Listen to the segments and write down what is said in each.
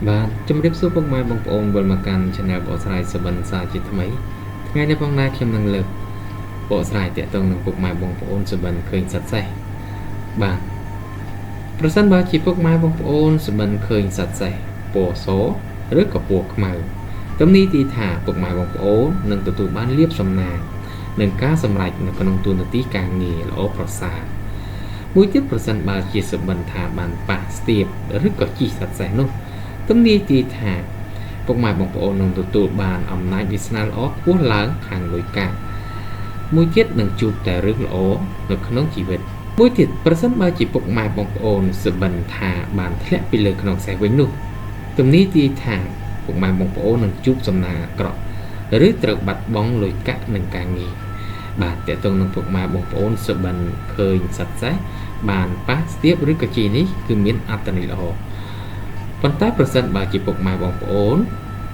បាទជំរាបសួរពុកម៉ែបងប្អូនវិលមកកាន់ Channel បកស្រាយសុបិនសាជាថ្មីថ្ងៃនេះផងដែរខ្ញុំនឹងលើកបកស្រាយទាក់ទងនឹងពុកម៉ែបងប្អូនសុបិនឃើញសត្វសេះបាទប្រសិនបើជាពុកម៉ែបងប្អូនសុបិនឃើញសត្វសេះពណ៌សឬក៏ពណ៌ខ្មៅទំនីទីថាពុកម៉ែបងប្អូននឹងទទួលបានលាភសំណាងនិងការសម្រេចនៅក្នុងទូនាទីការងារល្អប្រសើរមួយទៀតប្រសិនបើជាសុបិនថាបានប៉ះស្ទាបឬក៏ជិះសត្វសេះនោះទំនាទីថាពុកម៉ែបងប្អូននឹងទទួលបានអំណាចវាសនាល្អខ្ពស់ឡើងខាងលុយកាក់មួយទៀតនឹងជួបតែរឿងល្អនៅក្នុងជីវិតមួយទៀតប្រសិនបើជាពុកម៉ែបងប្អូនសុបិនថាបានធ្លាក់ពីលើខ្នងសេះវិញនោះទំនាទីថាពុកម៉ែបងប្អូននឹងជួបសំណាងអាក្រក់ឬត្រូវបាត់បង់លុយកាក់និងការងារបាទតើតើនឹងពុកម៉ែបងប្អូនសុបិនឃើញសត្វសេះបានប៉ះស្ទាបឬក៏ជីនេះគឺមានអត្ថន័យល្អប៉ុន្តែប្រសិនបើជាពុកម៉ែបងប្អូន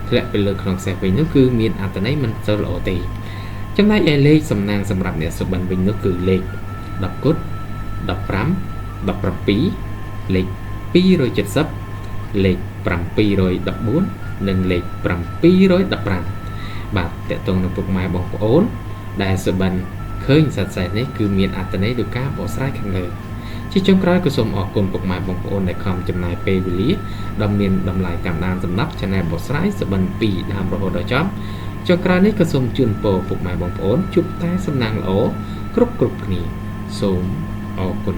ធ្លាក់ទៅលើខ្នងសេះវិញនោះគឺមានអត្ថន័យមិនសូវល្អទេចំណែកឯលេខសំណាងសម្រាប់អ្នកសុបិនវិញនោះគឺលេខ10គុត15 17លេខ270លេខ714និងលេខ715បាទតើតើនឹងពុកម៉ែបងប្អូនដែលសុបិនឃើញសត្វសេះនេះគឺមានអត្ថន័យដោយការបកស្រាយខាងលើជាចុងក្រោយក៏សូមអរគុណពុកម៉ែបងប្អូនដែលខំចំណាយពេលវេលាដ៏មានតម្លៃតាមដានសំណាប់ Channel បកស្រាយសុបិនពីដើមរហូតដល់ចប់ចុងក្រោយនេះក៏សូមជូនពរពុកម៉ែបងប្អូនជួបតែសំណាងល្អគ្រប់គ្នាសូមអរគុណ